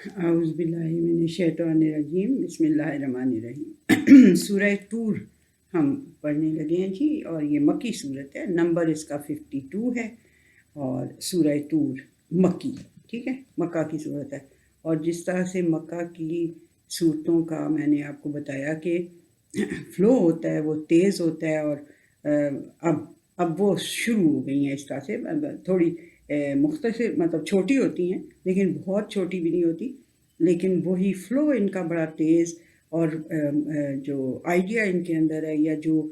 اعوذ باللہ من الشیطان الرجیم بسم اللہ الرحمن الرحیم سورہ طور ہم پڑھنے لگے ہیں جی، اور یہ مکی صورت ہے، نمبر اس کا 52 ہے، اور سورہ طور مکی، ٹھیک ہے، مکہ کی صورت ہے۔ اور جس طرح سے مکہ کی صورتوں کا میں نے آپ کو بتایا کہ فلو ہوتا ہے، وہ تیز ہوتا ہے، اور اب وہ شروع ہو گئی ہیں اس طرح سے، تھوڑی مختصر، مطلب چھوٹی ہوتی ہیں لیکن بہت چھوٹی بھی نہیں ہوتی، لیکن وہی فلو ان کا بڑا تیز، اور جو آئیڈیا ان کے اندر ہے یا جو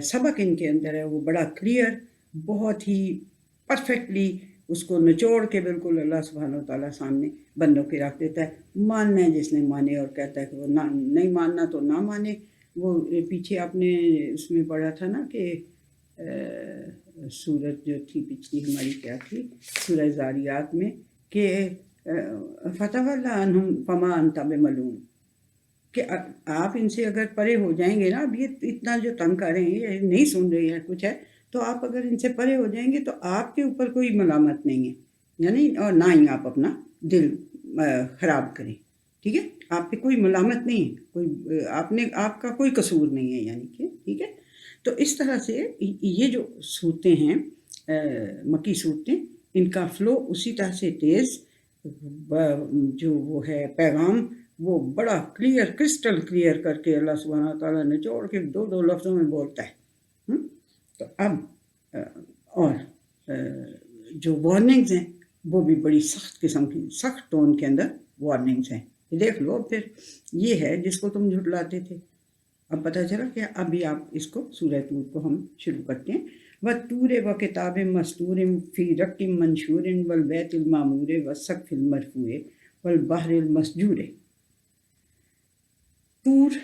سبق ان کے اندر ہے وہ بڑا کلیئر، بہت ہی پرفیکٹلی اس کو نچوڑ کے بالکل اللہ سبحانہ و تعالیٰ سامنے بندوں کے رکھ دیتا ہے۔ ماننا ہے جس نے مانے، اور کہتا ہے کہ وہ نہیں ماننا تو نہ مانے۔ وہ پیچھے آپ نے اس میں پڑھا تھا نا کہ سورت جو تھی پچھلی ہماری کیا تھی، سورہ زاریات میں، کہ فتح عنہم فما انت بملوم، کہ آپ ان سے اگر پرے ہو جائیں گے نا، اب یہ اتنا جو تنگ کر رہے ہیں، یہ نہیں سن رہے ہیں کچھ ہے، تو آپ اگر ان سے پرے ہو جائیں گے تو آپ کے اوپر کوئی ملامت نہیں ہے، یعنی اور نہ ہی آپ اپنا دل خراب کریں، ٹھیک ہے، آپ پہ کوئی ملامت نہیں ہے، کوئی آپ کا کوئی قصور نہیں ہے، یعنی کہ ٹھیک ہے۔ تو اس طرح سے یہ جو صورتیں ہیں مکی صورتیں، ان کا فلو اسی طرح سے تیز، جو وہ ہے پیغام وہ بڑا کلیئر، کرسٹل کلیئر کر کے اللہ سبحانہ تعالیٰ نے جوڑ کے دو لفظوں میں بولتا ہے۔ تو اب اور جو وارننگز ہیں وہ بھی بڑی سخت قسم کی، سخت ٹون کے اندر وارننگز ہیں، دیکھ لو پھر یہ ہے جس کو تم جھٹلاتے تھے۔ اب پتہ چلا کہ ابھی آپ اس کو سورہ طور کو ہم شروع کرتے ہیں۔ وَالطُّورِ وَكِتَابٍ مَّسْطُورٍ فِي رَقٍّ مَّنشُورٍ وَالْبَيْتِ الْمَعْمُورِ وَالسَّقْفِ الْمَرْفُوعِ وَالْبَحْرِ الْمَسْجُورِ۔ طور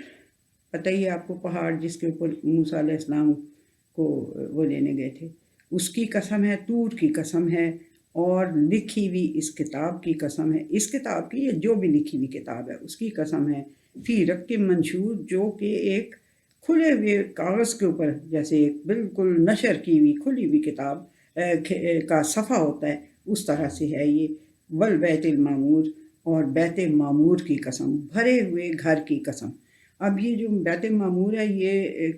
پتہ ہی آپ کو، پہاڑ جس کے اوپر موسیٰ علیہ السلام کو وہ لینے گئے تھے، اس کی قسم ہے، طور کی قسم ہے، اور لکھی ہوئی اس کتاب کی قسم ہے، اس کتاب کی جو بھی لکھی ہوئی کتاب ہے اس کی قسم ہے، فی رق منشور، جو کہ ایک کھلے ہوئے کاغذ کے اوپر، جیسے ایک بالکل نشر کی ہوئی کھلی ہوئی کتاب کا صفحہ ہوتا ہے، اس طرح سے ہے یہ۔ والبیت المعمور، اور بیت معمور کی قسم، بھرے ہوئے گھر کی قسم۔ اب یہ جو بیت معمور ہے، یہ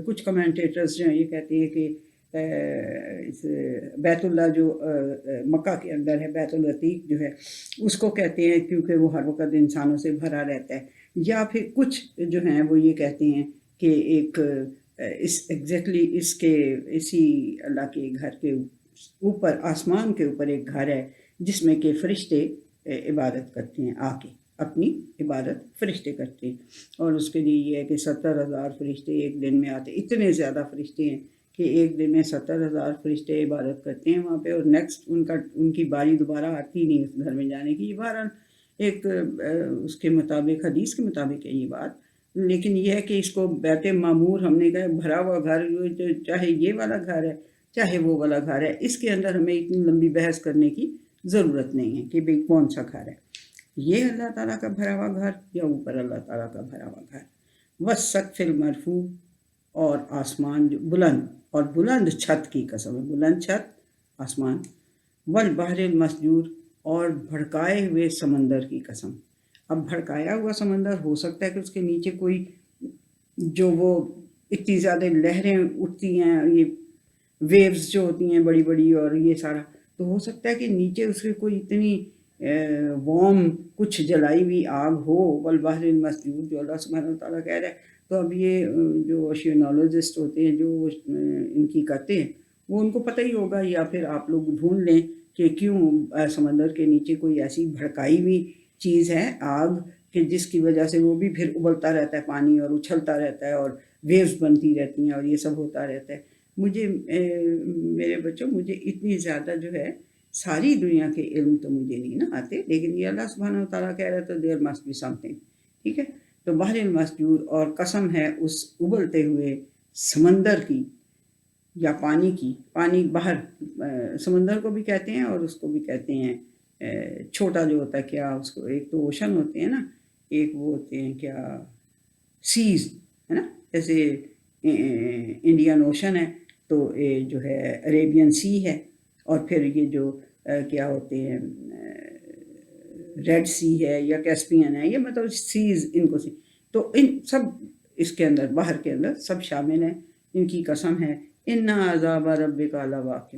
کچھ کمنٹیٹرز جو ہیں یہ کہتے ہیں کہ بیت اللہ جو مکہ کے اندر ہے، بیت العتیق جو ہے، اس کو کہتے ہیں کیونکہ وہ ہر وقت انسانوں سے بھرا رہتا ہے، یا پھر کچھ جو ہیں وہ یہ کہتے ہیں کہ ایک ایگزیکٹلی اسی اللہ کے گھر کے اوپر، آسمان کے اوپر ایک گھر ہے جس میں کہ فرشتے عبادت کرتے ہیں، آ کے اپنی عبادت فرشتے کرتے ہیں، اور اس کے لیے یہ ہے کہ 70,000 فرشتے ایک دن میں آتے، اتنے زیادہ فرشتے ہیں کہ ایک دن میں 70,000 فرشتے عبادت کرتے ہیں وہاں پہ، اور نیکسٹ ان کی باری دوبارہ آتی نہیں اس گھر میں جانے کی۔ یہ بہرحال ایک اس کے مطابق، حدیث کے مطابق ہے یہ بات، لیکن یہ ہے کہ اس کو بیت معمور ہم نے کہا بھرا ہوا گھر، چاہے یہ والا گھر ہے چاہے وہ والا گھر ہے، اس کے اندر ہمیں اتنی لمبی بحث کرنے کی ضرورت نہیں ہے کہ بھئی کون سا گھر ہے، یہ اللہ تعالیٰ کا بھرا ہوا گھر یا اوپر اللہ تعالیٰ کا بھرا ہوا گھر۔ والسقف المرفوع، اور آسمان جو بلند، اور بلند چھت کی قسم ہے، بلند چھت آسمان۔ والبحر المسجور، اور بھڑکائے ہوئے سمندر کی قسم۔ اب بھڑکایا ہوا سمندر ہو سکتا ہے کہ اس کے نیچے کوئی جو وہ اتنی زیادہ لہریں اٹھتی ہیں، یہ ویوز جو ہوتی ہیں بڑی بڑی، اور یہ سارا تو ہو سکتا ہے کہ نیچے اس کے کوئی اتنی وارم کچھ جلائی ہوئی آگ ہو۔ والبحر المسجور، جو اللہ سبحانہ تعالیٰ کہہ رہا ہے، تو اب یہ جو اوشینالوجسٹ ہوتے ہیں جو ان کی کرتے ہیں، وہ ان کو پتہ ہی ہوگا، یا پھر آپ لوگ ڈھونڈ لیں کہ کیوں سمندر کے نیچے کوئی ایسی بھڑکائی ہوئی چیز ہے، آگ، کہ جس کی وجہ سے وہ بھی پھر ابلتا رہتا ہے پانی، اور اچھلتا رہتا ہے، اور ویوز بنتی رہتی ہیں، اور یہ سب ہوتا رہتا ہے۔ مجھے میرے بچوں، مجھے اتنی زیادہ جو ہے ساری دنیا کے علم تو مجھے نہیں نا آتے، لیکن یہ اللہ سبحانہ تعالیٰ کہہ رہا تو there must be something, ٹھیک ہے۔ تو بحر المسجور، اور قسم ہے اس ابلتے ہوئے سمندر کی یا پانی کی، پانی باہر سمندر کو بھی کہتے ہیں، اور اس کو بھی کہتے ہیں چھوٹا جو ہوتا ہے، کیا اس کو، ایک تو اوشن ہوتے ہیں نا، ایک وہ ہوتے ہیں کیا سیز، ہے نا، جیسے انڈین اوشن ہے، تو یہ جو ہے عریبین سی ہے، اور پھر یہ جو کیا ہوتے ہیں ریڈ سی ہے یا کیسپین ہے، یہ مطلب سیز ان کو سی، تو ان سب اس کے اندر بحر کے اندر سب شامل ہیں. ان کی قسم ہے ان عذاب ربک لواقع،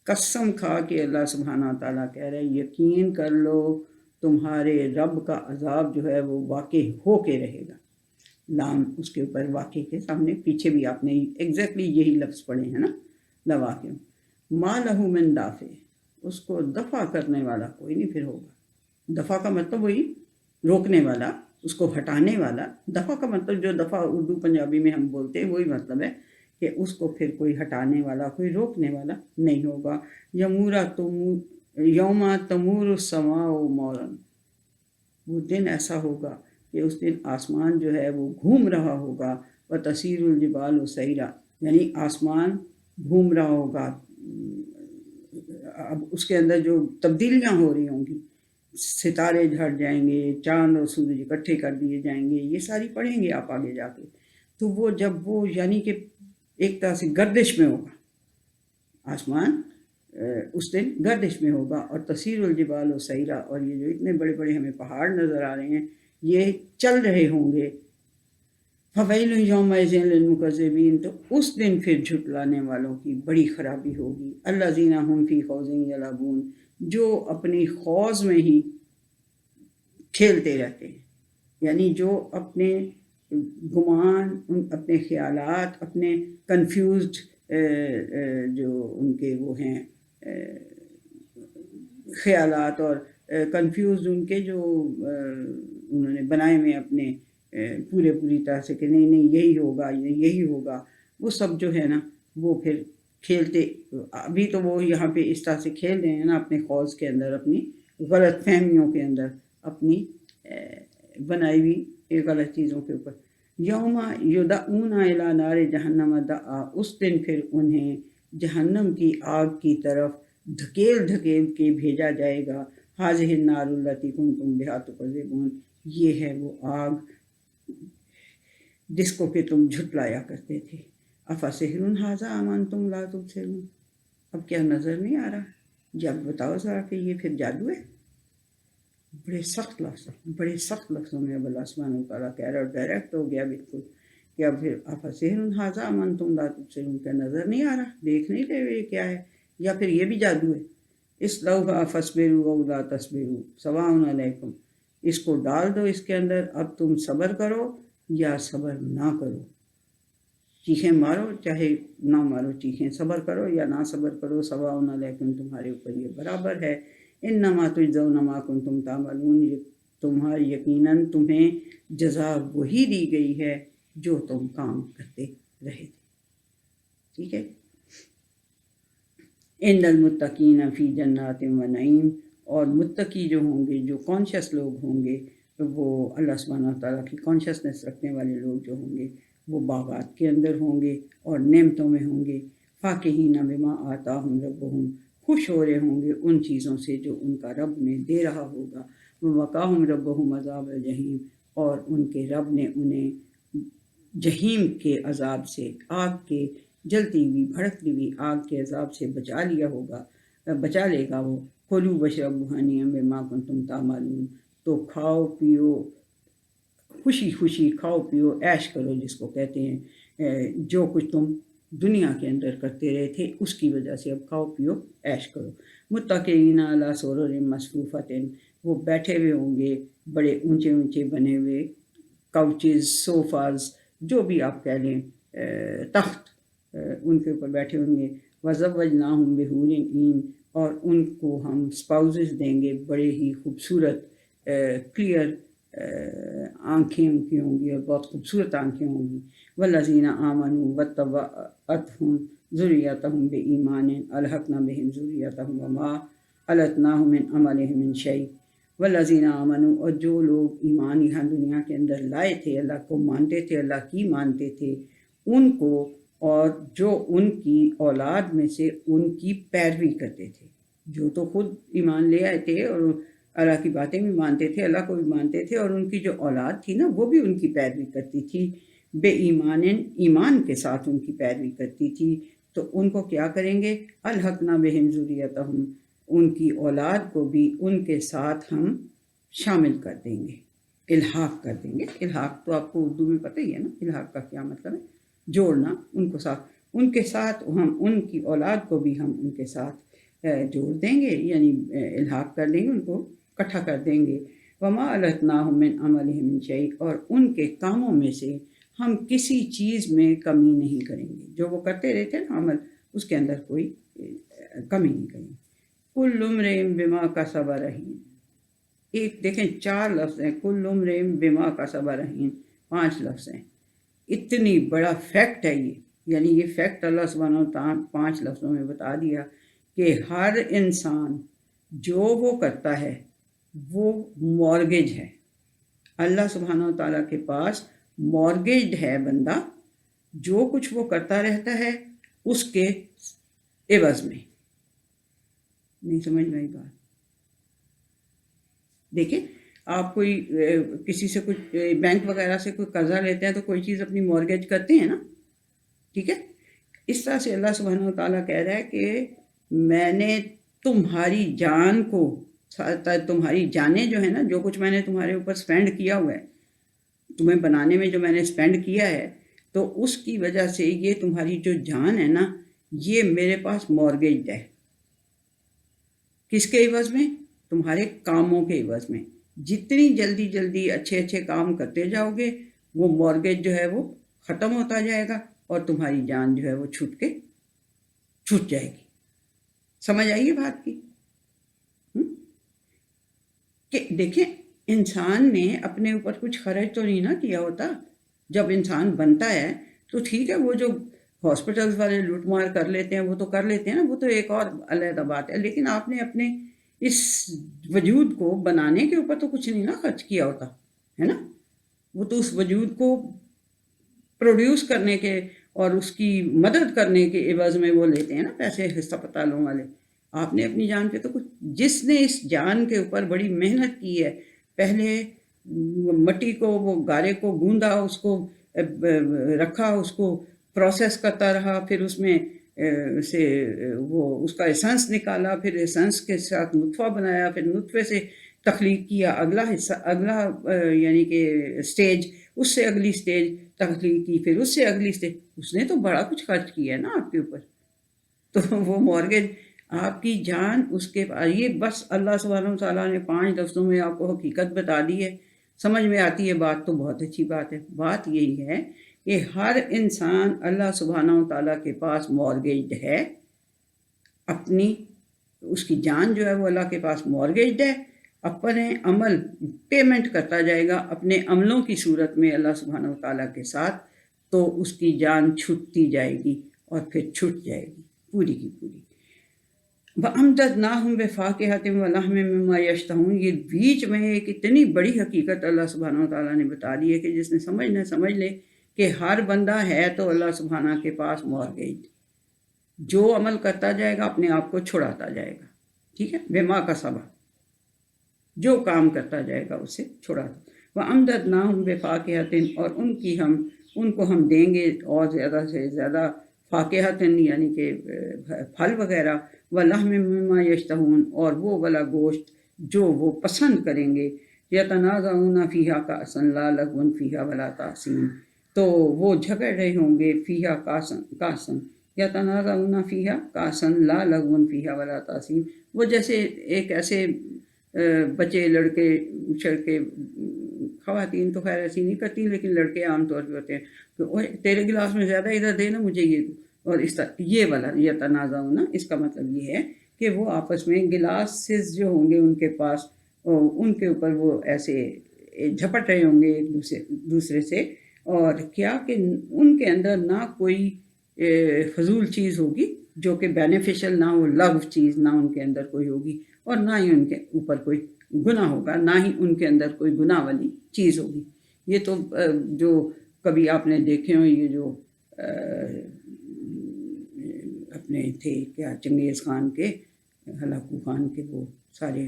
قسم کھا کے اللہ سبحانہ تعالیٰ کہہ رہے یقین کر لو تمہارے رب کا عذاب جو ہے وہ واقع ہو کے رہے گا. لام اس کے اوپر واقع کے سامنے پیچھے بھی آپ نے ایگزیکٹلی یہی لفظ پڑھے ہیں نا، لواقع. ما لہو من دافع، اس کو دفع کرنے والا کوئی نہیں پھر ہوگا. دفع کا مطلب وہی روکنے والا، اس کو ہٹانے والا. دفع کا مطلب جو دفع اردو پنجابی میں ہم بولتے ہیں وہی مطلب ہے کہ اس کو پھر کوئی ہٹانے والا، کوئی روکنے والا نہیں ہوگا. یوم تمور السماء مورا، وہ دن ایسا ہوگا کہ اس دن آسمان جو ہے وہ گھوم رہا ہوگا. وتسیر الجبال سیرا، یعنی آسمان گھوم رہا ہوگا. اب اس کے اندر جو تبدیلیاں ہو رہی ہوں گی، ستارے جھڑ جائیں گے، چاند اور سورج اکٹھے کر دیے جائیں گے، یہ ساری پڑھیں گے آپ آگے جا کے. تو وہ جب وہ یعنی کہ ایک طرح سے گردش میں ہوگا آسمان، اس دن گردش میں ہوگا. اور تسیر الجبال و سیرا، اور یہ جو اتنے بڑے بڑے ہمیں پہاڑ نظر آ رہے ہیں یہ چل رہے ہوں گے. فویل یومئذ للمکذبین، تو اس دن پھر جھٹلانے والوں کی بڑی خرابی ہوگی. الذین هم فی خوض یلعبون، جو اپنی خوض میں ہی کھیلتے رہتے ہیں، یعنی جو اپنے گمان، اپنے خیالات، اپنے کنفیوزڈ جو ان کے وہ ہیں خیالات، اور کنفیوزڈ ان کے جو انہوں نے بنائے ہوئے اپنے پوری طرح سے کہ نہیں یہی ہوگا یہی ہوگا، وہ سب جو ہے نا وہ پھر کھیلتے. ابھی تو وہ یہاں پہ اس طرح سے کھیل رہے ہیں نا اپنے خوض کے اندر، اپنی غلط فہمیوں کے اندر، اپنی بنائی ہوئی غلط چیزوں کے اوپر. یوم یدعون الی نار جہنم دعا، اس دن پھر انہیں جہنم کی آگ کی طرف دھکیل کے بھیجا جائے گا. ھذہ النار التی کنتم بہا تکذبون، یہ ہے وہ آگ جس کو کہ تم جھٹلایا کرتے تھے. افسحر ھذا ام انتم لا تبصرون، اب کیا نظر نہیں آ رہا؟ جب بتاؤ ذرا کہ یہ پھر جادو ہے. بڑے سخت لفظوں میں اب اللہ سبحانہ وتعالیٰ کہہ رہا، اور ڈائریکٹ ہو گیا بالکل کہ اب پھر افسحر ھذا ام انتم لا تبصرون، کیا نظر نہیں آ رہا، دیکھ نہیں رہے یہ کیا ہے، یا پھر یہ بھی جادو ہے. اصلوھا فاصبروا او لا تصبروا سواء علیکم، اس کو ڈال دو اس کے اندر، اب تم صبر کرو یا صبر نہ کرو، چیخیں مارو چاہے نہ مارو چیخیں، صبر کرو یا نہ صبر کرو، سواء علیکم، تمہارے اوپر یہ برابر ہے. انما تجزون ما کنتم تعملون، تمہاری یقیناً تمہیں جزا وہی دی گئی ہے جو تم کام کرتے رہے تھے. ٹھیک ہے. ان المتقین فی جنات و نعیم، اور متقی جو ہوں گے، جو کانشیس لوگ ہوں گے، وہ اللہ سبحانہ تعالیٰ کی کانشیسنس رکھنے والے لوگ جو ہوں گے وہ باغات کے اندر ہوں گے اور نعمتوں میں ہوں گے. فاکہین بما آتاہم ربہم، خوش ہو رہے ہوں گے ان چیزوں سے جو ان کا رب نے دے رہا ہوگا. ووقاہم ربہم عذاب الجحیم، اور ان کے رب نے انہیں جہیم کے عذاب سے، آگ کے جلتی ہوئی بھڑکتی ہوئی آگ کے عذاب سے بچا لے گا. وہ کلوا واشربوا ہنیئا بما کنتم تعملون، تو کھاؤ پیو خوشی کھاؤ پیو، عیش کرو جس کو کہتے ہیں، جو کچھ تم دنیا کے اندر کرتے رہے تھے اس کی وجہ سے اب کھاؤ پیو عیش کرو. متکئین علی سرر مصفوفۃ، وہ بیٹھے ہوئے ہوں گے بڑے اونچے بنے ہوئے کوچز، صوفاز، جو بھی آپ کہہ لیں، تخت، ان کے اوپر بیٹھے ہوں گے. وزوجناہم بحور عین، اور ان کو ہم اسپاؤزز دیں گے بڑے ہی خوبصورت کلیئر آنکھیں ان کی ہوں گی، اور بہت خوبصورت آنکھیں ہوں گی. والذین آمنوا واتبعتہم ذریتہم بایمان الحقنا بہم ذریتہم وما التناہم من عملہم من شیء. والذین آمنوا، اور جو لوگ ایمان یہاں دنیا کے اندر لائے تھے، اللہ کو مانتے تھے، اللہ کی مانتے تھے، ان کو، اور جو ان کی اولاد میں سے ان کی پیروی کرتے تھے، جو تو خود ایمان لے آئے تھے اور اللہ کی باتیں بھی مانتے تھے، اللہ کو بھی مانتے تھے، اور ان کی جو اولاد تھی نا وہ بھی ان کی پیروی کرتی تھی. بے ایمان کے ساتھ ان کی پیروی کرتی تھی. تو ان کو کیا کریں گے؟ الحقنا بہم ذریتہم، ان کی اولاد کو بھی ان کے ساتھ ہم شامل کر دیں گے، الحاق کر دیں گے۔ الحاق تو آپ کو اردو میں پتہ ہی ہے نا، الحاق کا کیا مطلب ہے، جوڑنا، ان کو ساتھ، ان کے ساتھ ہم ان کی اولاد کو بھی ہم ان کے ساتھ جوڑ دیں گے، یعنی الحاق کر دیں گے، ان کو اکٹھا کر دیں گے۔ وما التناہم من عملہم من شیء، اور ان کے کاموں میں سے ہم کسی چیز میں کمی نہیں کریں گے، جو وہ کرتے رہتے ہیں نا عمل، اس کے اندر کوئی کمی نہیں کریں گے۔ کل امرئ بما کسب رہین، ایک دیکھیں 4 لفظ ہیں، کل امرئ بما کسب رہین، 5 لفظ ہیں، اتنی بڑا فیکٹ ہے یہ، یعنی یہ فیکٹ اللہ سبحانہ وتعالی 5 لفظوں میں بتا دیا کہ ہر انسان جو وہ کرتا ہے وہ مورگیج ہے، اللہ سبحانہ وتعالی کے پاس مورگیج ہے بندہ، جو کچھ وہ کرتا رہتا ہے اس کے عوض میں۔ نہیں سمجھ میں آئی بات؟ دیکھیں آپ کوئی کسی سے کچھ بینک وغیرہ سے کوئی قرضہ لیتے ہیں تو کوئی چیز اپنی مورگیج کرتے ہیں نا، ٹھیک ہے؟ اس طرح سے اللہ سبحانہ وتعالیٰ کہہ رہا ہے کہ میں نے تمہاری جان کو، تمہاری جانیں جو ہے نا، جو کچھ میں نے تمہارے اوپر سپینڈ کیا ہوا ہے، تمہیں بنانے میں جو میں نے سپینڈ کیا ہے، تو اس کی وجہ سے یہ تمہاری جو جان ہے نا، یہ میرے پاس مورگیج ہے۔ کس کے عوض میں؟ تمہارے کاموں کے عوض میں۔ جتنی جلدی جلدی اچھے اچھے کام کرتے جاؤ گے، وہ مورگیج جو ہے وہ ختم ہوتا جائے گا اور تمہاری جان جو ہے وہ چھوٹ جائے گی۔ سمجھ آئیے بات کی؟ کہ دیکھیں انسان نے اپنے اوپر کچھ خرچ تو نہیں نہ کیا ہوتا، جب انسان بنتا ہے تو ٹھیک ہے، وہ جو ہاسپٹلز والے لوٹ مار کر لیتے ہیں وہ تو کر لیتے ہیں نا، وہ تو ایک اور علیحدہ بات ہے، لیکن آپ نے اپنے اس وجود کو بنانے کے اوپر تو کچھ نہیں نا خرچ کیا ہوتا ہے نا، وہ تو اس وجود کو پروڈیوس کرنے کے اور اس کی مدد کرنے کے عوض میں وہ لیتے ہیں نا پیسے ہسپتالوں والے۔ آپ نے اپنی جان پہ تو کچھ، جس نے اس جان کے اوپر بڑی محنت کی ہے، پہلے مٹی کو، وہ گارے کو گوندا، اس کو رکھا، اس کو پروسیس کرتا رہا، پھر اس میں سے وہ اس کا ایسنس نکالا، پھر ایسنس کے ساتھ نطفہ بنایا، پھر نطفے سے تخلیق کیا اگلا حصہ، اگلا یعنی کہ سٹیج، اس سے اگلی سٹیج تخلیق کی، پھر اس سے اگلی سٹیج، اس نے تو بڑا کچھ خرچ کیا ہے نا آپ کے اوپر، تو وہ مورگیج آپ کی جان اس کے پاس۔ یہ بس اللہ سبحانہ وتعالیٰ نے 5 لفظوں میں آپ کو حقیقت بتا دی ہے، سمجھ میں آتی ہے بات تو بہت اچھی بات ہے۔ بات یہی ہے کہ ہر انسان اللہ سبحانہ وتعالیٰ کے پاس مورگیجڈ ہے، اپنی اس کی جان جو ہے وہ اللہ کے پاس مورگیجڈ ہے، اپنے عمل پیمنٹ کرتا جائے گا اپنے عملوں کی صورت میں اللہ سبحانہ وتعالیٰ کے ساتھ، تو اس کی جان چھٹتی جائے گی اور پھر چھٹ جائے گی پوری کی پوری۔ وَأَمْدَدْنَاهُمْ بِفَاكِهَةٍ وَلَحْمٍ مِّمَّا يَشْتَهُونَ، یہ بیچ میں ایک اتنی بڑی حقیقت اللہ سبحانہ وتعالیٰ نے بتا دی ہے کہ جس نے سمجھ لے کہ ہر بندہ ہے تو اللہ سبحانہ کے پاس مورگیج، جو عمل کرتا جائے گا اپنے آپ کو چھڑاتا جائے گا، ٹھیک ہے، بما کسب، جو کام کرتا جائے گا اسے چھڑاتا۔ وَأَمْدَدْنَاهُمْ بِفَاكِهَةٍ، اور ان کو ہم دیں گے اور زیادہ سے زیادہ فاکہتن یعنی کہ پھل وغیرہ، وَلَحْمٍ مِّمَّا يَشْتَهُونَ، اور وہ والا گوشت جو وہ پسند کریں گے، يَتَنَازَعُونَ فِيهَا كَأْسًا لَا لَغْوٌ فِيهَا وَلَا تَأْثِيمٌ، تو وہ جھگڑ رہے ہوں گے فیہا کاسن، یتنازعون فیہا کاسن لا لغو فیہا ولا تأثیم، وہ جیسے ایک ایسے بچے لڑکے شڑکے، خواتین تو خیر ایسی نہیں کرتی لیکن لڑکے عام طور پہ ہوتے ہیں کہ اوے تیرے گلاس میں زیادہ ادھر دے نا مجھے یہ دو، اور اس طرح یہ والا یتنازعون، اس کا مطلب یہ ہے کہ وہ آپس میں گلاسز جو ہوں گے ان کے پاس، ان کے اوپر وہ ایسے جھپٹ رہے ہوں گے ایک دوسرے سے، اور کیا کہ ان کے اندر نہ کوئی فضول چیز ہوگی جو کہ بینیفیشل نہ ہو، لغو چیز نہ ان کے اندر کوئی ہوگی، اور نہ ہی ان کے اوپر کوئی گناہ ہوگا، نہ ہی ان کے اندر کوئی گناہ والی چیز ہوگی۔ یہ تو جو کبھی آپ نے دیکھے ہوں، یہ جو اپنے تھے کیا چنگیز خان کے، ہلاکو خان کے وہ سارے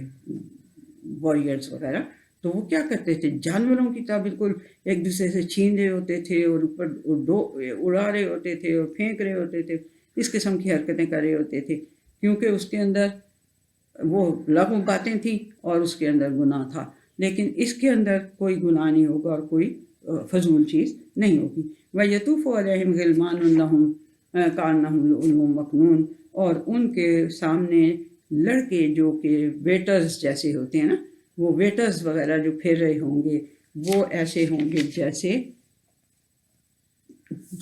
وارئرز وغیرہ، تو وہ کیا کرتے تھے، جانوروں کی طرح بالکل ایک دوسرے سے چھین رہے ہوتے تھے اور اوپر اڑا رہے ہوتے تھے اور پھینک رہے ہوتے تھے، اس قسم کی حرکتیں کر رہے ہوتے تھے، کیونکہ اس کے اندر وہ لغو باتیں تھیں اور اس کے اندر گناہ تھا، لیکن اس کے اندر کوئی گناہ نہیں ہوگا اور کوئی فضول چیز نہیں ہوگی۔ وَيَطُوفُ عَلَيْهِمْ غِلْمَانٌ لَهُمْ كَأَنَّهُمْ لُؤْلُؤٌ مَّكْنُونٌ، اور ان کے سامنے لڑکے جو کہ ویٹرز جیسے ہوتے ہیں نا، وہ ویٹرز وغیرہ جو پھر رہے ہوں گے وہ ایسے ہوں گے جیسے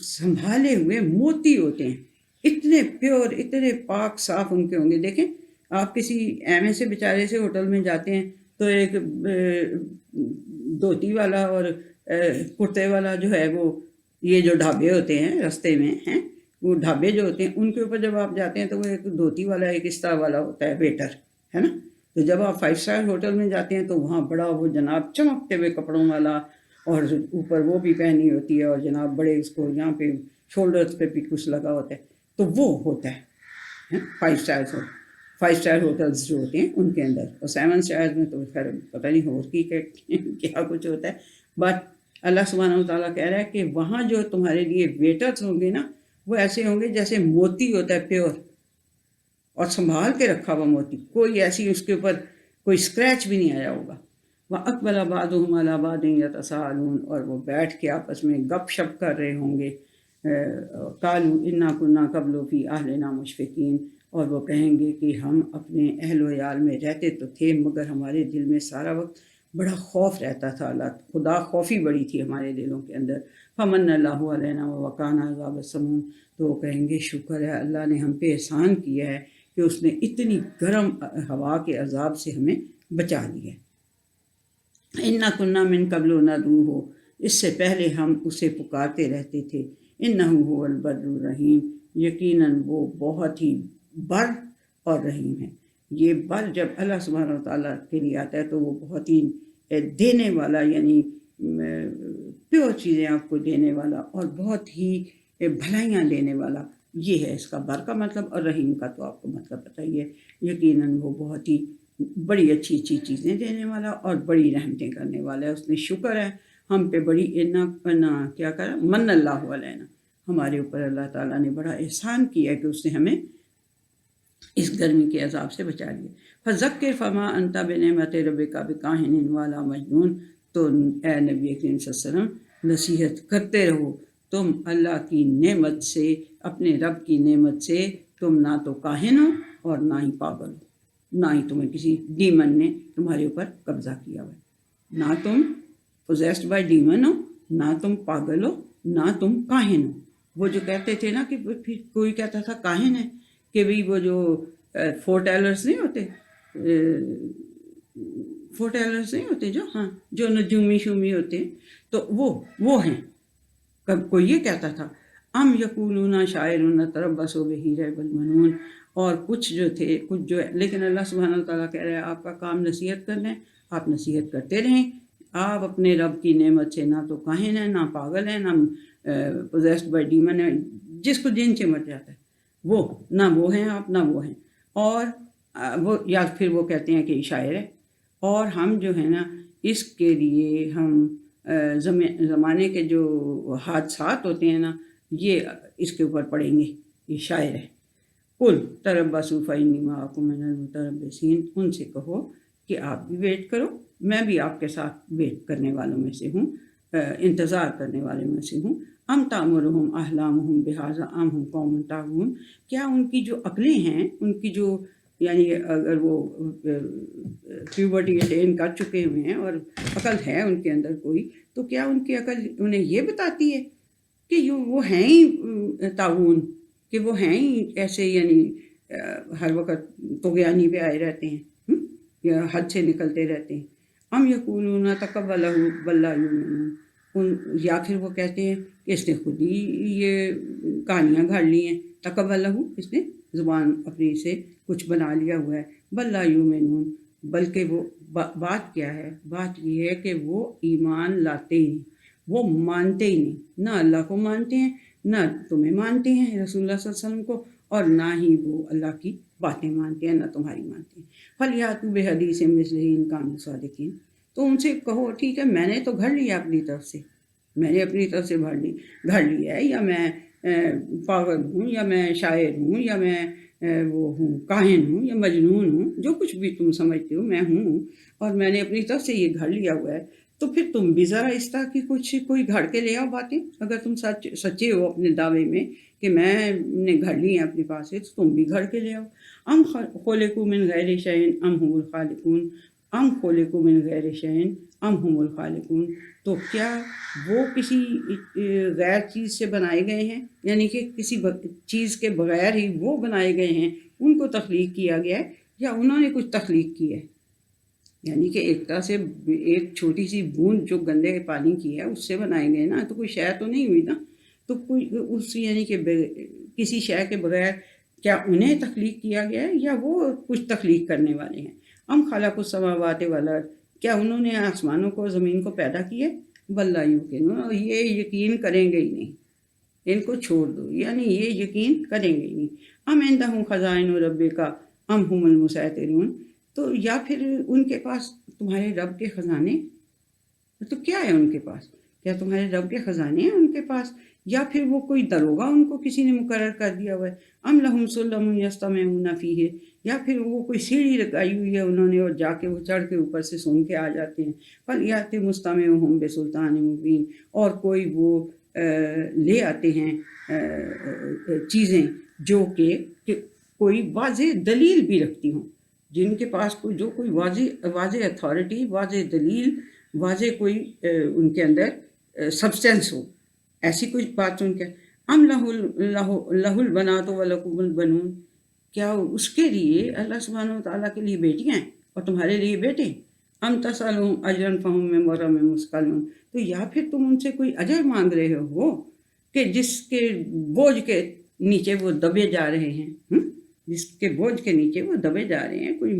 سنبھالے ہوئے موتی ہوتے ہیں، اتنے پیور اتنے پاک صاف ان کے ہوں گے۔ دیکھیں آپ کسی ایم سے بیچارے سے ہوٹل میں جاتے ہیں تو ایک دھوتی والا اور کرتے والا جو ہے وہ، یہ جو ڈھابے ہوتے ہیں رستے میں ہیں، وہ ڈھابے جو ہوتے ہیں ان کے اوپر جب آپ جاتے ہیں تو وہ ایک دھوتی والا ایک اس طرح والا ہوتا ہے ویٹر، ہے نا۔ تو جب آپ 5 اسٹار ہوٹل میں جاتے ہیں تو وہاں بڑا وہ جناب چمکتے ہوئے کپڑوں والا، اور اوپر وہ بھی پہنی ہوتی ہے، اور جناب بڑے اس کو یہاں پہ شولڈرز پہ بھی کچھ لگا ہوتا ہے، تو وہ ہوتا ہے 5 اسٹار ہوٹلز جو ہوتے ہیں ان کے اندر۔ اور 7 اسٹار میں تو خیر پتہ نہیں اور کی کیا کچھ ہوتا ہے، بٹ اللہ سبحانہ وتعالیٰ کہہ رہا ہے کہ وہاں جو تمہارے لیے ویٹرز ہوں گے نا، وہ ایسے ہوں گے جیسے موتی ہوتا ہے پیور، اور سنبھال کے رکھا ہوا موتی، کوئی ایسی اس کے اوپر کوئی اسکریچ بھی نہیں آیا ہوگا۔ وَأَقْبَلَ بَعْضُهُمْ عَلَىٰ بَعْضٍ يَتَسَاءَلُونَ، اور وہ بیٹھ کے آپس میں گپ شپ کر رہے ہوں گے۔ قَالُوا إِنَّا كُنَّا قَبْلُ فِي أَهْلِنَا مُشْفِقِينَ، اور وہ کہیں گے کہ ہم اپنے اہل و عیال میں رہتے تو تھے مگر ہمارے دل میں سارا وقت بڑا خوف رہتا تھا، اللہ خدا خوفی بڑی تھی ہمارے دلوں کے اندر۔ فَمَنَّ اللَّهُ عَلَيْنَا وَوَقَانَا عَذَابَ السَّمُومِ، تو وہ کہیں گے شکر ہے اللہ نے ہم پہ احسان کیا ہے کہ اس نے اتنی گرم ہوا کے عذاب سے ہمیں بچا لیا۔ اِنَّا كُنَّا مِن قَبْلُ نَدْعُوهُ، اس سے پہلے ہم اسے پکارتے رہتے تھے۔ إِنَّهُ هُوَ الْبَرُّ الرَّحِيمُ، یقیناً وہ بہت ہی بر اور رحیم ہے۔ یہ بر جب اللہ سبحانہ وتعالیٰ کے لیے آتا ہے تو وہ بہت ہی دینے والا، یعنی پیور چیزیں آپ کو دینے والا اور بہت ہی بھلائیاں دینے والا، یہ ہے اس کا بر کا مطلب، اور رحیم کا تو آپ کو مطلب پتہ ہی ہے۔ یقیناً وہ بہت ہی بڑی اچھی اچھی چیزیں دینے والا اور بڑی رحمتیں کرنے والا ہے۔ اس نے شکر ہے ہم پہ بڑی کیا کرا، من اللہ علینا، ہمارے اوپر اللہ تعالیٰ نے بڑا احسان کیا ہے کہ اس نے ہمیں اس گرمی کے عذاب سے بچا لیا۔ فذکر فما انت بنعمت ربک بکاہن ولا مجنون، تو اے نبی کریم صلی اللہ علیہ وسلم نصیحت کرتے رہو، تم اللہ کی نعمت سے، اپنے رب کی نعمت سے تم نہ تو کاہن ہو اور نہ ہی پاگل ہو، نہ ہی تمہیں کسی ڈیمن نے تمہارے اوپر قبضہ کیا ہوا ہے، نہ تم پوزیسڈ بائی ڈیمن ہو، نہ تم پاگل ہو، نہ تم کاہن ہو۔ وہ جو کہتے تھے نا کہ پھر کوئی کہتا تھا کاہن ہے، کہ بھی وہ جو فورٹیلرز نہیں ہوتے، فورٹیلرز نہیں ہوتے جو، ہاں جو نجومی شومی ہوتے ہیں، تو وہ ہیں۔ کب کوئی یہ کہتا تھا ام یقولون شاعر نتربص بہ ریب المنون، اور کچھ جو تھے کچھ جو، لیکن اللہ سبحانہ وتعالیٰ کہہ رہے ہیں آپ کا کام نصیحت کرنا ہے، آپ نصیحت کرتے رہیں، آپ اپنے رب کی نعمت سے نہ تو کاہن ہیں، نہ پاگل ہیں، نہ پوزیسڈ بائی ڈیمن ہے، جس کو جن سے مر جاتا ہے وہ، نہ وہ ہیں آپ، نہ وہ ہیں۔ اور وہ یا پھر وہ کہتے ہیں کہ شاعر ہے، اور ہم جو ہے نا اس کے لیے ہم زمانے کے جو حادثات ہوتے ہیں نا یہ اس کے اوپر پڑیں گے، یہ شاعر ہے۔ قل تربصوا فإنی معکم من المتربصین، ان سے کہو کہ آپ بھی ویٹ کرو، میں بھی آپ کے ساتھ ویٹ کرنے والوں میں سے ہوں، انتظار کرنے والوں میں سے ہوں۔ ام تأمرهم احلامهم بهذا ام هم قوم طاغون، کیا ان کی جو عقلیں ہیں، ان کی جو، یعنی اگر وہ پیوبرٹی اٹین کر چکے ہوئے ہیں اور عقل ہے ان کے اندر کوئی، تو کیا ان کی عقل انہیں یہ بتاتی ہے کہ وہ ہیں ہی طاغون، کہ وہ ہیں ہی ایسے، یعنی ہر وقت طغیانی پہ آئے رہتے ہیں، یا حد سے نکلتے رہتے ہیں۔ ام یقولون تقولہ بل لا یؤمنون، یا پھر وہ کہتے ہیں کہ اس نے خود ہی یہ کہانیاں گھڑ لی ہیں، تقولہ، اس نے زبان اپنی سے کچھ بنا لیا ہوا ہے، بل لا یؤمنون، بلکہ وہ بات کیا ہے، بات یہ ہے کہ وہ ایمان لاتے ہی نہیں، وہ مانتے ہی نہیں، نہ اللہ کو مانتے ہیں، نہ تمہیں مانتے ہیں رسول اللہ صلی اللہ علیہ وسلم کو، اور نہ ہی وہ اللہ کی باتیں مانتے ہیں، نہ تمہاری مانتے ہیں۔ فَلْيَأْتُوا بِحَدِيثٍ مِثْلِهِ إِن كَانُوا صَادِقِينَ، تو ان سے کہو ٹھیک ہے میں نے تو گھڑ لیا اپنی طرف سے، میں نے اپنی طرف سے گھڑ لیا ہے، یا میں پاگل ہوں، یا میں شاعر ہوں، یا میں وہ ہوں، کاہن ہوں یا مجنون ہوں، جو کچھ بھی تم سمجھتے ہو میں ہوں، اور میں نے اپنی طرف سے یہ گھڑ لیا ہوا ہے، تو پھر تم بھی ذرا اس طرح کی کوئی گھڑ کے لے آؤ باتیں۔ اگر تم سچے ہو اپنے دعوے میں کہ میں نے گھڑ لی ہیں اپنے پاس سے، تو تم بھی گھڑ کے لے آؤ۔ ام خلقوا من غیر شیء ام هم الخالقون، ام خلقوا من غیر شیء ام هم الخالقون، تو کیا وہ کسی غیر چیز سے بنائے گئے ہیں، یعنی کہ کسی چیز کے بغیر ہی وہ بنائے گئے ہیں، ان کو تخلیق کیا گیا ہے، یا انہوں نے کچھ تخلیق کی ہے؟ یعنی کہ ایک طرح سے ایک چھوٹی سی بوند جو گندے پانی کی ہے اس سے بنائے گئے نا، تو کوئی شے تو نہیں ہوئی نا، تو کوئی اس یعنی کہ کسی شے کے بغیر کیا انہیں تخلیق کیا گیا ہے یا وہ کچھ تخلیق کرنے والے ہیں؟ ام خلق السماوات والارض، کیا انہوں نے آسمانوں کو زمین کو پیدا کیا؟ بل لا یوقنون، یہ یقین کریں گے ہی نہیں، ان کو چھوڑ دو، یعنی یہ یقین کریں گے ہی نہیں۔ ام عندہم خزائن ربک ام ہم المسیطرون، تو یا پھر ان کے پاس تمہارے رب کے خزانے، تو کیا ہے ان کے پاس؟ کیا تمہارے رب کے خزانے ہیں ان کے پاس، یا پھر وہ کوئی دروگہ ان کو کسی نے مقرر کر دیا ہوا ہے؟ ام لہم سلم یستمعون فیہ، یا پھر وہ کوئی سیڑھی لگائی ہوئی ہے انہوں نے اور جا کے وہ چڑھ کے اوپر سے سن کے آ جاتے ہیں؟ فلیأت مستمعہم بسلطان مبین، اور کوئی وہ لے آتے ہیں چیزیں جو کہ کوئی واضح دلیل بھی رکھتی ہوں، جن کے پاس جو کوئی واضح اتھارٹی، واضح دلیل، واضح کوئی ان کے اندر سبسٹینس ہو، ایسی کوئی بات سن کے۔ ام لہ البنات ولکم البنون، کیا اس کے لیے اللہ سبحانہ وتعالیٰ کے لیے بیٹیاں ہیں اور تمہارے لیے بیٹے؟ ام تسألہم اجرا فہم من مغرم مثقلون، تو یا پھر تم ان سے کوئی اجر مانگ رہے ہو کہ جس کے بوجھ کے نیچے وہ دبے جا رہے ہیں، جس کے بوجھ کے نیچے وہ دبے جا رہے ہیں، کوئی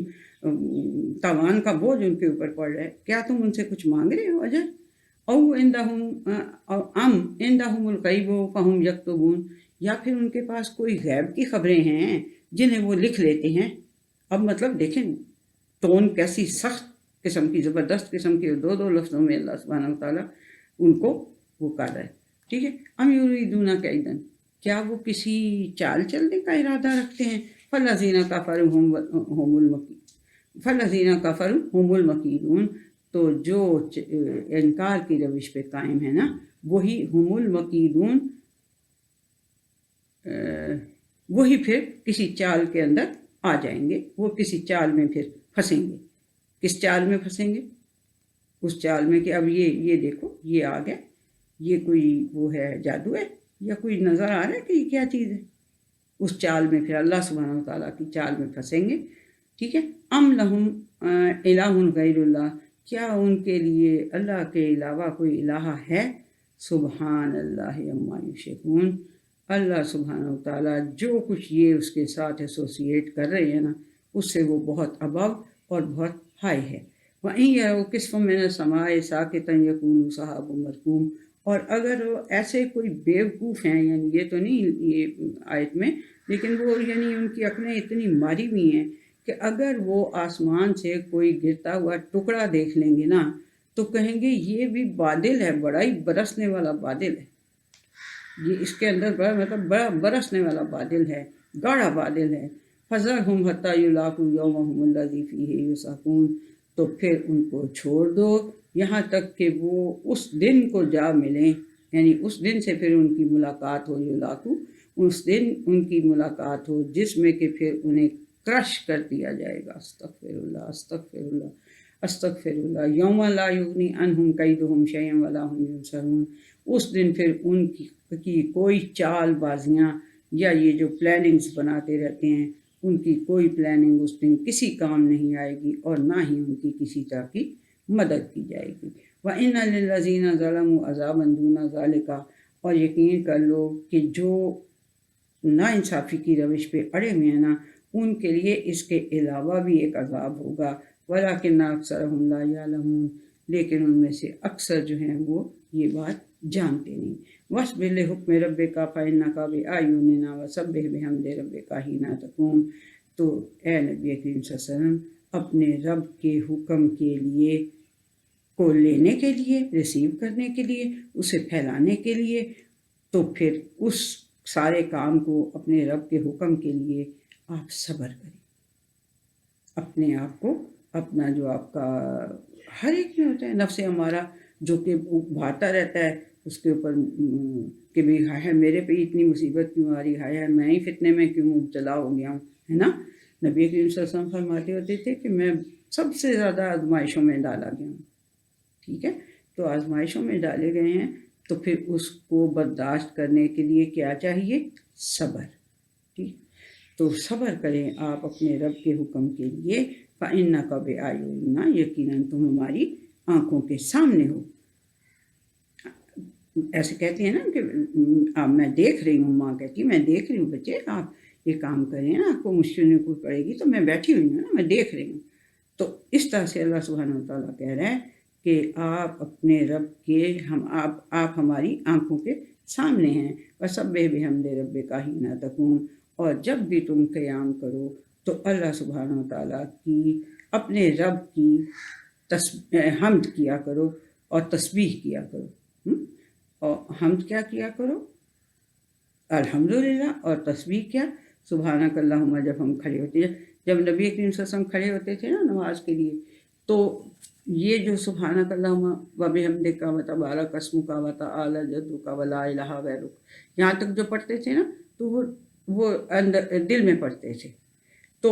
تاوان کا بوجھ ان کے اوپر پڑ رہا ہے، کیا تم ان سے کچھ مانگ رہے ہو اجر؟ او ام عندہم الغیب فہم یکتبون، یا پھر ان کے پاس کوئی غیب کی خبریں ہیں جنہیں وہ لکھ لیتے ہیں۔ اب مطلب دیکھیں ٹون کیسی سخت قسم کی، زبردست قسم کی، دو لفظوں میں اللہ سبحانہ وتعالیٰ ان کو وہ کر رہا ہے، ٹھیک ہے۔ ام یریدون کیدا، کیا وہ کسی چال چلنے کا ارادہ رکھتے ہیں؟ فالذین کفروا هم المکیدون، تو جو انکار کی روش پہ قائم ہے نا، وہی ہم المکیدون، وہی پھر کسی چال کے اندر آ جائیں گے، وہ کسی چال میں پھر پھنسیں گے۔ کس چال میں پھنسیں گے؟ اس چال میں کہ اب یہ دیکھو یہ آ گیا، یہ کوئی وہ ہے جادو ہے یا کوئی نظر آ رہا ہے کہ یہ کیا چیز ہے؟ اس چال میں پھر اللہ سبحانہ وتعالیٰ کی چال میں پھنسیں گے، ٹھیک ہے۔ ام لہم الہ غیر اللہ، کیا ان کے لیے اللہ کے علاوہ کوئی الہ ہے؟ سبحان اللہ عما یشرکون، اللہ سبحانہ وتعالیٰ جو کچھ یہ اس کے ساتھ ایسوسیٹ کر رہے ہیں نا، اس سے وہ بہت ابو اور بہت ہائی ہے۔ وَإِن يَرَوْا كِسْفًا مِّنَ السَّمَاءِ سَاقِطًا يَقُولُوا سَحَابٌ مَّرْكُومٌ، اور اگر ایسے کوئی بیوقوف ہیں، یعنی یہ تو نہیں یہ آیت میں، لیکن وہ یعنی ان کی عقلیں اتنی ماری ہوئی ہیں کہ اگر وہ آسمان سے کوئی گرتا ہوا ٹکڑا دیکھ لیں گے نا تو کہیں گے یہ بھی بادل ہے، بڑا ہی برسنے والا بادل ہے، یہ اس کے اندر بڑا برسنے والا بادل ہے، گاڑھا بادل ہے۔ فَذَرْهُمْ حَتَّىٰ يُلَاقُوا يَوْمَهُمُ الَّذِي فِيهِ يُوعَدُونَ، تو پھر ان کو چھوڑ دو یہاں تک کہ وہ اس دن کو جا ملیں، یعنی اس دن سے پھر ان کی ملاقات ہو، یلاقو اس دن ان کی ملاقات ہو جس میں کہ پھر انہیں کرش کر دیا جائے گا۔ استغفر اللہ استغفر اللہ استغفر اللہ۔ یوم لا یغنی عنہم کیدہم شیئا ولا ہم ینصرون، اس دن پھر ان کی کوئی چال بازیاں یا یہ جو پلاننگز بناتے رہتے ہیں ان کی کوئی پلاننگ اس دن کسی کام نہیں آئے گی، اور نہ ہی ان کی کسی طرح کی مدد کی جائے گی۔ وَإِنَّ لِلَّذِينَ ظَلَمُوا عَذَابًا دُونَ ذَلِكَ، اور یقین کر لو کہ جو ناانصافی کی روش پہ اڑے ہوئے ہیں نا ان کے لیے اس کے علاوہ بھی ایک عذاب ہوگا۔ وَلَٰكِنَّ أَكْثَرَهُمْ لَا يَعْلَمُونَ، لیکن ان میں سے اکثر جو ہیں وہ یہ بات جانتے نہیں۔ وَاصْبِرْ لِحُکْمِ رَبِّكَ فَإِنَّكَ بِأَعْیُنِنَا وَسَبِّحْ بِحَمْدِ رَبِّكَ حِینَ تَقُومُ، تو اے نبی کریم صلی اللہ علیہ وسلم اپنے رب کے حکم کے لیے کو لینے کے لیے، ریسیو کرنے کے لیے، اسے پھیلانے کے لیے، تو پھر اس سارے کام کو اپنے رب کے حکم کے لیے آپ صبر کریں اپنے آپ کو، اپنا جو آپ کا ہر ایک میں ہوتا ہے نفس ہمارا جو کہ بھاتا رہتا ہے اس کے اوپر کہ بھی ہائے میرے پہ اتنی مصیبت کیوں آ رہی، ہائے میں ہی فتنے میں کیوں مبتلا ہو گیا ہوں، ہے نا. نبی کریم صلی اللہ علیہ وسلم فرماتے ہوتے تھے کہ میں سب سے زیادہ آزمائشوں میں ڈالا گیا ہوں. ٹھیک ہے، تو آزمائشوں میں ڈالے گئے ہیں تو پھر اس کو برداشت کرنے کے لیے کیا چاہیے؟ صبر. ٹھیک، تو صبر کریں آپ اپنے رب کے حکم کے لیے. فَإِنَّكَ بِأَعْيُنِنَا، یقیناً تم ہماری آنکھوں کے سامنے ہو. ایسے کہتے ہیں نا کہ میں دیکھ رہی ہوں، ماں کہتی ہے میں دیکھ رہی ہوں بچے آپ یہ کام کریں نا، آپ کو مشکل نہیں کوئی پڑے گی تو میں بیٹھی ہوئی ہوں نا، میں دیکھ رہی ہوں. تو اس طرح سے اللہ سبحانہ وتعالیٰ کہہ رہا ہے کہ آپ اپنے رب کے آپ ہماری آنکھوں کے سامنے ہیں. وَسَبِّحْ بِحَمْدِ رَبِّكَ حِینَ تَقُومُ، اور جب بھی تم قیام کرو تو اللہ سبحانہ وتعالیٰ کی، اپنے رب کی حمد کیا کرو اور تسبیح کیا کرو. اور حمد کیا کرو؟ الحمدللہ. اور تسبیح کیا؟ سبحانک اللہم. جب ہم کھڑے ہوتے ہیں، جب نبی کریم صلی اللہ علیہ وسلم کھڑے ہوتے تھے نا نماز کے لیے، تو یہ جو سبحانک اللہم و بحمدک و تبارک اسمک و تعالی جدک و لا الہ غیرک، یہاں تک جو پڑھتے تھے نا تو وہ اندر دل میں پڑھتے تھے. تو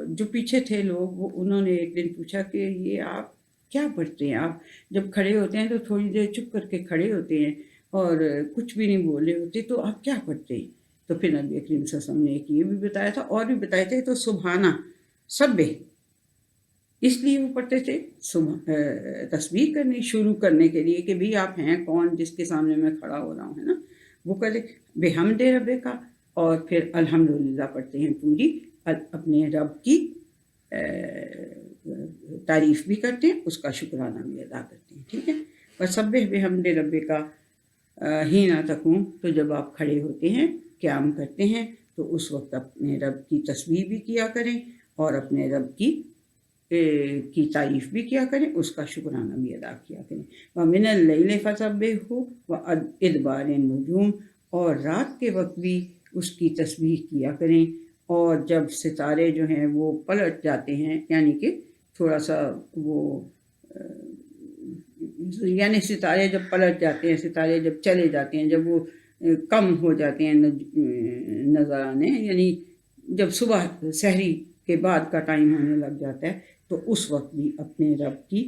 جو پیچھے تھے لوگ انہوں نے ایک دن پوچھا کہ یہ آپ کیا پڑھتے ہیں؟ آپ جب کھڑے ہوتے ہیں تو تھوڑی دیر چپ کر کے کھڑے ہوتے ہیں اور کچھ بھی نہیں بولے ہوتے، تو آپ کیا پڑھتے ہیں؟ تو پھر نبی کریم صلی اللہ علیہ وسلم نے ایک یہ بھی بتایا تھا اور بھی بتایا تھے. تو سبحانہ سبح اس لیے وہ پڑھتے تھے تسبیح کرنے شروع کرنے کے لیے کہ بھی آپ ہیں کون جس کے سامنے میں کھڑا ہو رہا ہوں، ہے نا. وہ کہتے بحمد ربک کا، اور پھر الحمدللہ پڑھتے ہیں پوری، اپنے رب کی تعریف بھی کرتے ہیں، اس کا شکرانہ بھی ادا کرتے ہیں. ٹھیک ہے. وَسَبِّحْ بِحَمْدِ رَبِّكَ حِینَ تَقُومُ، تو جب آپ کھڑے ہوتے ہیں قیام کرتے ہیں تو اس وقت اپنے رب کی تسبیح بھی کیا کریں اور اپنے رب کی تعریف بھی کیا کریں، اس کا شکرانہ بھی ادا کیا کریں. وَمِنَ اللَّيْلِ فَسَبِّحْهُ وَأَدْبَارِ النُّجُومِ، اور رات کے وقت بھی اس کی تسبیح کیا کریں، اور جب ستارے جو ہیں وہ پلٹ جاتے ہیں، یعنی کہ تھوڑا سا وہ یعنی ستارے جب پلٹ جاتے ہیں، ستارے جب چلے جاتے ہیں، جب وہ کم ہو جاتے ہیں نظر آنے، یعنی جب صبح سحری کے بعد کا ٹائم ہونے لگ جاتا ہے تو اس وقت بھی اپنے رب کی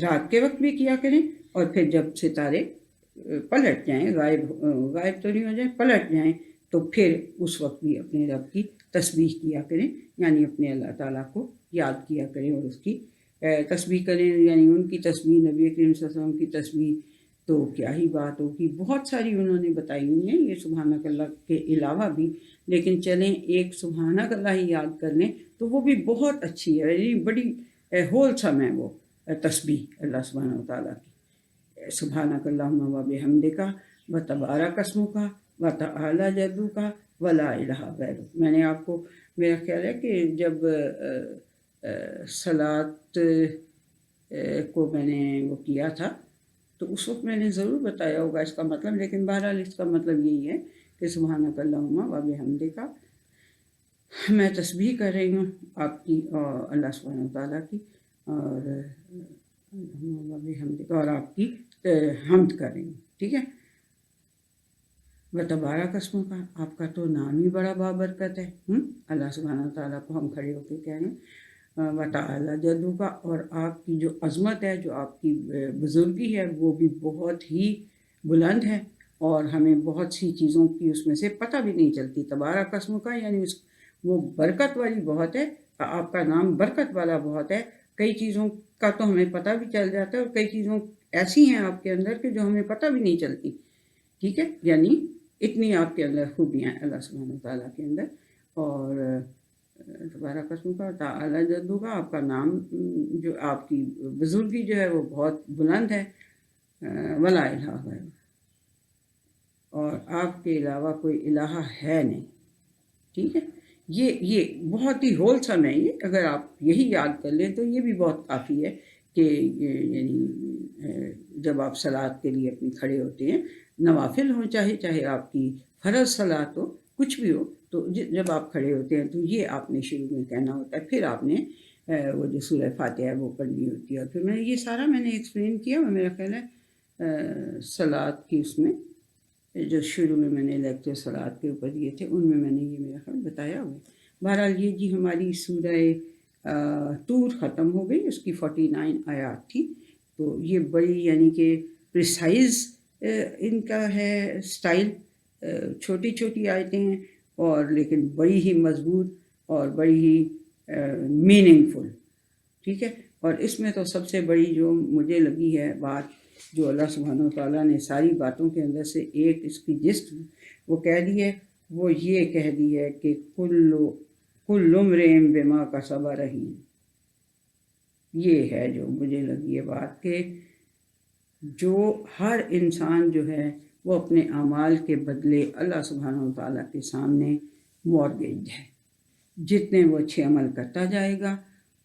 رات کے وقت بھی کیا کریں، اور پھر جب ستارے پلٹ جائیں، غائب تو نہیں ہو جائیں، پلٹ جائیں، تو پھر اس وقت بھی اپنے رب کی تسبیح کیا کریں، یعنی اپنے اللہ تعالیٰ کو یاد کیا کریں اور اس کی تسبیح کریں. یعنی ان کی تسبیح، نبی کریم صلی اللہ علیہ وسلم کی تسبیح تو کیا ہی بات ہوگی، بہت ساری انہوں نے بتائی ہوئی ہیں یہ سبحانک اللہ کے علاوہ بھی، لیکن چلیں ایک سبحانک اللہ ہی یاد کر لیں تو وہ بھی بہت اچھی ہے، یعنی بڑی ہولسم ہے وہ تسبیح اللہ سبحانہ و تعالیٰ کی. سبحانک اللہم و بحمدک و تبارک اسمک و تعالی جدک و لا الہ غیرک. میں نے آپ کو، میرا خیال ہے کہ جب صلاۃ کو میں نے وہ کیا تھا تو اس وقت میں نے ضرور بتایا ہوگا اس کا مطلب، لیکن بہرحال اس کا مطلب یہی ہے کہ سبحانک اللہم و بحمدک، میں تسبیح کر رہی ہوں آپ کی اور اللہ سبحانہ وتعالیٰ کی، اور آپ کی حمد کر رہی ہوں. ٹھیک ہے. تبارک اسموں کا، آپ کا تو نام ہی بڑا بابرکت ہے. اللہ سبحانہ وتعالیٰ کو ہم کھڑے ہو کے کہہ رہے ہیں وتعالی جدو کا، اور آپ کی جو عظمت ہے، جو آپ کی بزرگی ہے، وہ بھی بہت ہی بلند ہے، اور ہمیں بہت سی چیزوں کی اس میں سے پتہ بھی نہیں چلتی. تبارک اسم کا یعنی وہ برکت والی بہت ہے، آپ کا نام برکت والا بہت ہے. کئی چیزوں کا تو ہمیں پتہ بھی چل جاتا ہے، اور کئی چیزوں ایسی ہیں آپ کے اندر کہ جو ہمیں پتہ بھی نہیں چلتی. ٹھیک ہے. یعنی اتنی آپ کے اندر خوبیاں ہیں اللہ سبحانہ وتعالیٰ کے اندر. اور تبارہ قسم کا تعالی جدو کا، آپ کا نام جو آپ کی بزرگی جو ہے وہ بہت بلند ہے. ولا الہ غیر، اور آپ کے علاوہ کوئی الہ ہے نہیں. ٹھیک ہے. یہ بہت ہی ہولسم ہے. یہ اگر آپ یہی یاد کر لیں تو یہ بھی بہت کافی ہے کہ یعنی جب آپ صلاۃ کے لیے اپنی کھڑے ہوتے ہیں، نوافل ہوں چاہے آپ کی فرض صلاۃ ہو، کچھ بھی ہو، تو جب آپ کھڑے ہوتے ہیں تو یہ آپ نے شروع میں کہنا ہوتا ہے، پھر آپ نے وہ جو سورہ فاتحہ ہے وہ پڑھنی ہوتی ہے. اور پھر یہ سارا میں نے ایکسپلین کیا، اور میرا خیال ہے صلاۃ کی اس میں جو شروع میں نے لیکچر صلاۃ کے اوپر دیے تھے ان میں نے یہ میرا خیال بتایا ہوا. بہرحال یہ جی ہماری سورہ طور ختم ہو گئی، اس کی 49 آیات تھی. تو یہ بڑی یعنی کہ پریسائز ان کا ہے سٹائل، چھوٹی چھوٹی آیتیں ہیں اور لیکن بڑی ہی مضبوط اور بڑی ہی میننگ فل. ٹھیک ہے. اور اس میں تو سب سے بڑی جو مجھے لگی ہے بات، جو اللہ سبحانہ و تعالیٰ نے ساری باتوں کے اندر سے ایک اس کی جسٹ وہ کہہ دی ہے، وہ یہ کہہ دی ہے کہ کل امرئ بما کسب رہین. یہ ہے جو مجھے لگی ہے بات، کہ جو ہر انسان جو ہے وہ اپنے اعمال کے بدلے اللہ سبحانہ و تعالیٰ کے سامنے مورگیج ہے. جتنے وہ اچھے عمل کرتا جائے گا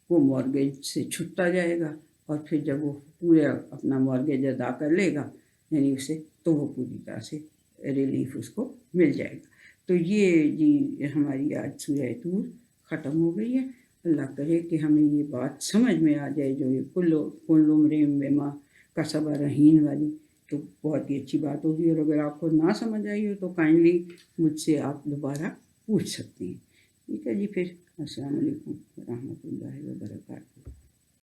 وہ مورگیج سے چھٹتا جائے گا، اور پھر جب وہ پورا اپنا مورگیج ادا کر لے گا یعنی اسے، تو وہ پوری طرح سے ریلیف اس کو مل جائے گا. تو یہ جی ہماری آج سورہ طور ختم ہو گئی ہے. اللہ کرے کہ ہمیں یہ بات سمجھ میں آ جائے، جو یہ کل امرئ بما کسب رہین والی، تو بہت ہی اچھی بات ہوگی. اور اگر آپ کو نہ سمجھ آئی ہو تو کائنڈلی مجھ سے آپ دوبارہ پوچھ سکتے ہیں. ٹھیک ہے جی. پھر السلام علیکم ورحمۃ اللہ وبرکاتہ.